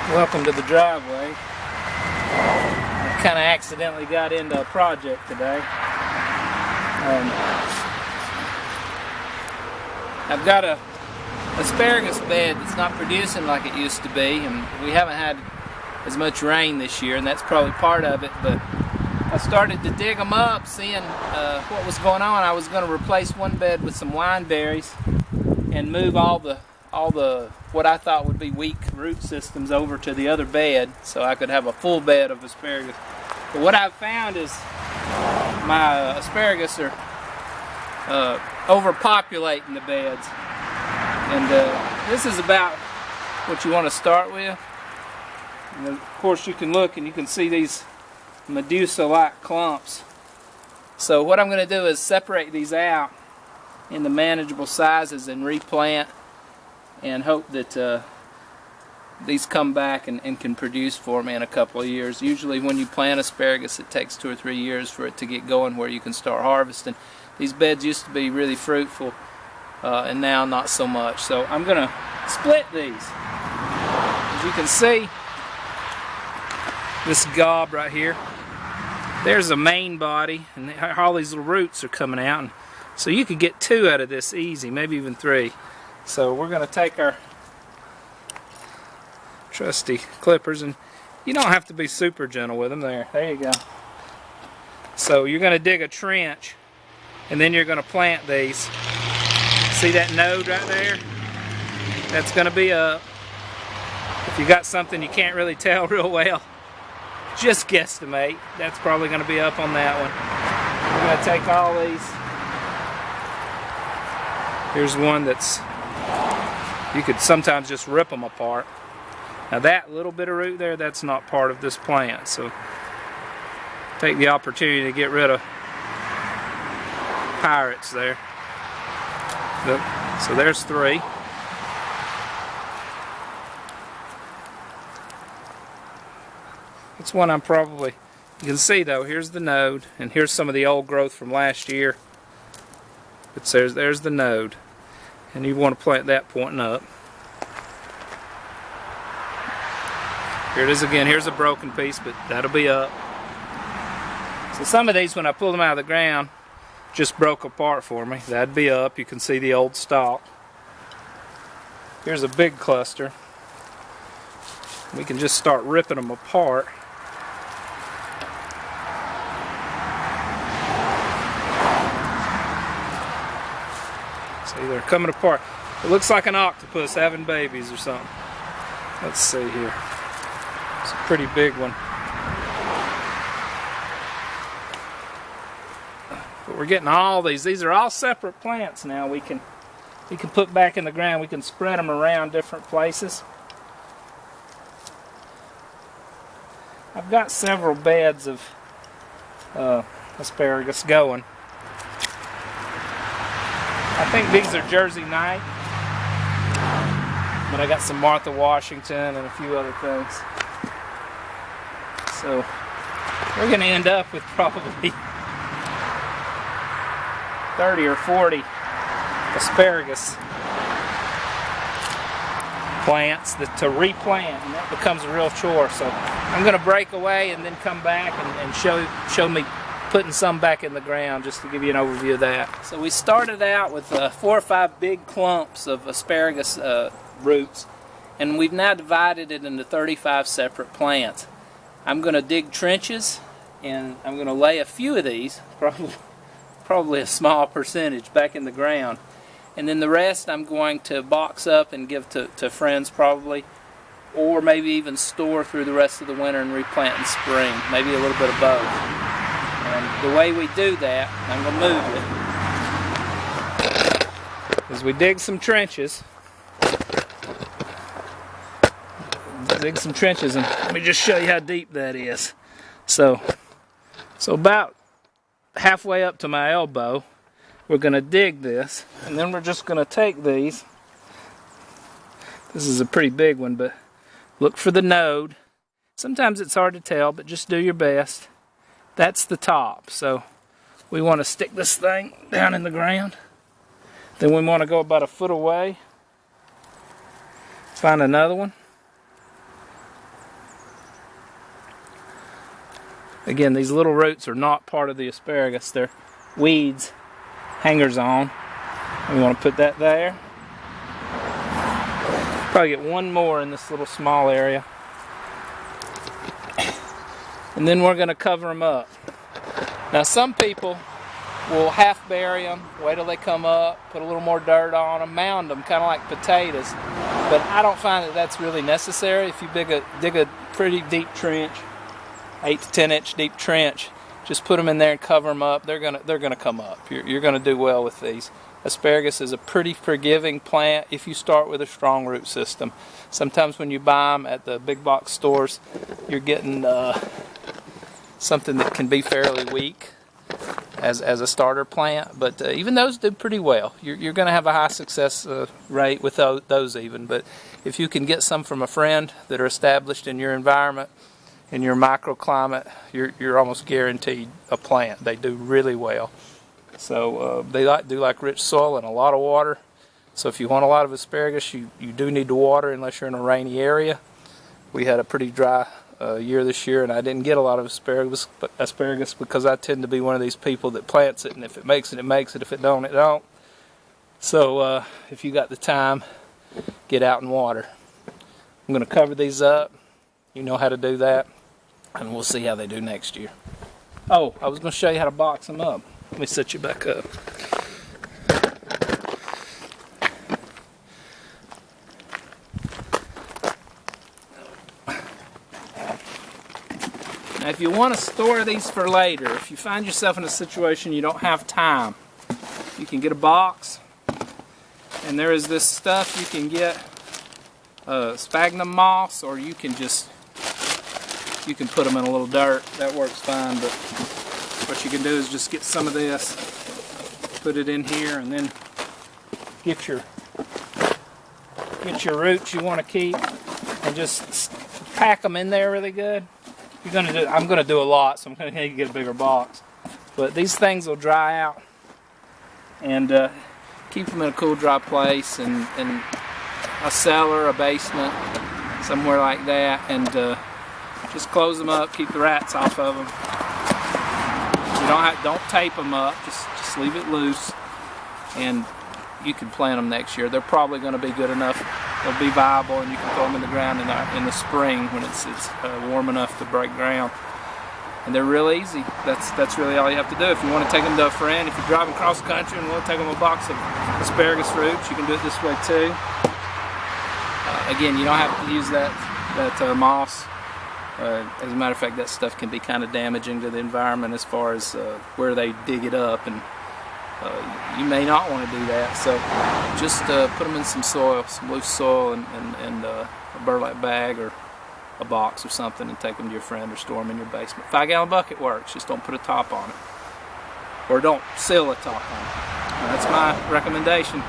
Welcome to the driveway. I kind of accidentally got into a project today. I've got a asparagus bed that's not producing like it used to be, and we haven't had as much rain this year, and that's probably part of it. But I started to dig them up, seeing what was going on. I was going to replace one bed with some wine berries and move all the what I thought would be weak root systems over to the other bed, so I could have a full bed of asparagus. But what I've found is my asparagus are overpopulating the beds, and this is about what you want to start with. And of course, you can look and you can see these Medusa-like clumps. So what I'm going to do is separate these out into manageable sizes and replant, and hope that these come back and can produce for me in a couple of years. Usually when you plant asparagus, it takes 2 or 3 years for it to get going where you can start harvesting. These beds used to be really fruitful, and now not so much. So I'm going to split these. As you can see, this gob right here, there's a main body, and all these little roots are coming out. And so you could get 2 out of this easy, maybe even 3. So we're going to take our trusty clippers, and you don't have to be super gentle with them. There you go. So you're going to dig a trench, and then you're going to plant these. See that node right there? That's going to be up. If you got something you can't really tell real well, just guesstimate. That's probably going to be up on that one. We're going to take all these. Here's one that's, you could sometimes just rip them apart. Now that little bit of root there, that's not part of this plant. So take the opportunity to get rid of pirates there. Look, so there's 3. That's one I'm probably, you can see though, here's the node, and here's some of the old growth from last year. But there's the node. And you want to plant that pointing up. Here it is again. Here's a broken piece, but that'll be up. So some of these, when I pulled them out of the ground, just broke apart for me. That'd be up. You can see the old stalk. Here's a big cluster. We can just start ripping them apart. See, they're coming apart. It looks like an octopus having babies or something. Let's see here. It's a pretty big one. But we're getting all these. These are all separate plants now. We can put back in the ground. We can spread them around different places. I've got several beds of asparagus going. I think these are Jersey Night, but I got some Martha Washington and a few other things. So we're going to end up with probably 30 or 40 asparagus plants to replant, and that becomes a real chore. So I'm going to break away and then come back and show me putting some back in the ground, just to give you an overview of that. So we started out with 4 or 5 big clumps of asparagus roots, and we've now divided it into 35 separate plants. I'm going to dig trenches, and I'm going to lay a few of these, probably a small percentage, back in the ground. And then the rest I'm going to box up and give to friends probably, or maybe even store through the rest of the winter and replant in spring, maybe a little bit of both. And the way we do that, I'm going to move it, is we dig some trenches. And let me just show you how deep that is. So about halfway up to my elbow, we're going to dig this, and then we're just going to take these. This is a pretty big one, but look for the node. Sometimes it's hard to tell, but just do your best. That's the top, so we want to stick this thing down in the ground. Then we want to go about a foot away, find another one, Again, these little roots are not part of the asparagus. They're weeds, hangers on. We want to put that there. Probably get one more in this little small area. And then we're going to cover them up. Now some people will half bury them, wait till they come up, put a little more dirt on them, mound them, kind of like potatoes. But I don't find that that's really necessary. If you dig a pretty deep trench, 8 to 10 inch deep trench, just put them in there and cover them up. They're gonna come up. You're gonna do well with these. Asparagus is a pretty forgiving plant if you start with a strong root system. Sometimes when you buy them at the big box stores, you're getting something that can be fairly weak as a starter plant, but even those do pretty well. You're going to have a high success rate with those even, but if you can get some from a friend that are established in your environment, in your microclimate, you're almost guaranteed a plant. They do really well. So they do like rich soil and a lot of water. So if you want a lot of asparagus, you do need to water unless you're in a rainy area. We had a pretty dry year this year, and I didn't get a lot of asparagus because I tend to be one of these people that plants it, and if it makes it, it makes it. If it don't, it don't. So if you got the time, get out and water. I'm going to cover these up. You know how to do that, and we'll see how they do next year. Oh, I was going to show you how to box them up. Let me set you back up. Now, if you want to store these for later, if you find yourself in a situation you don't have time, you can get a box, and there is this stuff you can get, sphagnum moss, or you can put them in a little dirt. That works fine, but what you can do is just get some of this, put it in here, and then get your roots you want to keep, and just pack them in there really good. I'm going to do a lot, so I'm going to need to get a bigger box. But these things will dry out, and keep them in a cool, dry place, and a cellar, a basement, somewhere like that, and just close them up, keep the rats off of them. You don't tape them up, just leave it loose, and you can plant them next year. They're probably going to be good enough. They'll be viable, and you can throw them in the ground in the spring when it's warm enough to break ground. And they're real easy. That's really all you have to do. If you want to take them to a friend, if you're driving cross country and want to take them a box of asparagus roots, you can do it this way too. Again, you don't have to use that moss. As a matter of fact, that stuff can be kind of damaging to the environment as far as where they dig it up, and you may not want to do that. So just put them in some soil, some loose soil, and a burlap bag or a box or something, and take them to your friend or store them in your basement. 5-gallon bucket works. Just don't put a top on it, or don't seal a top on it. That's my recommendation.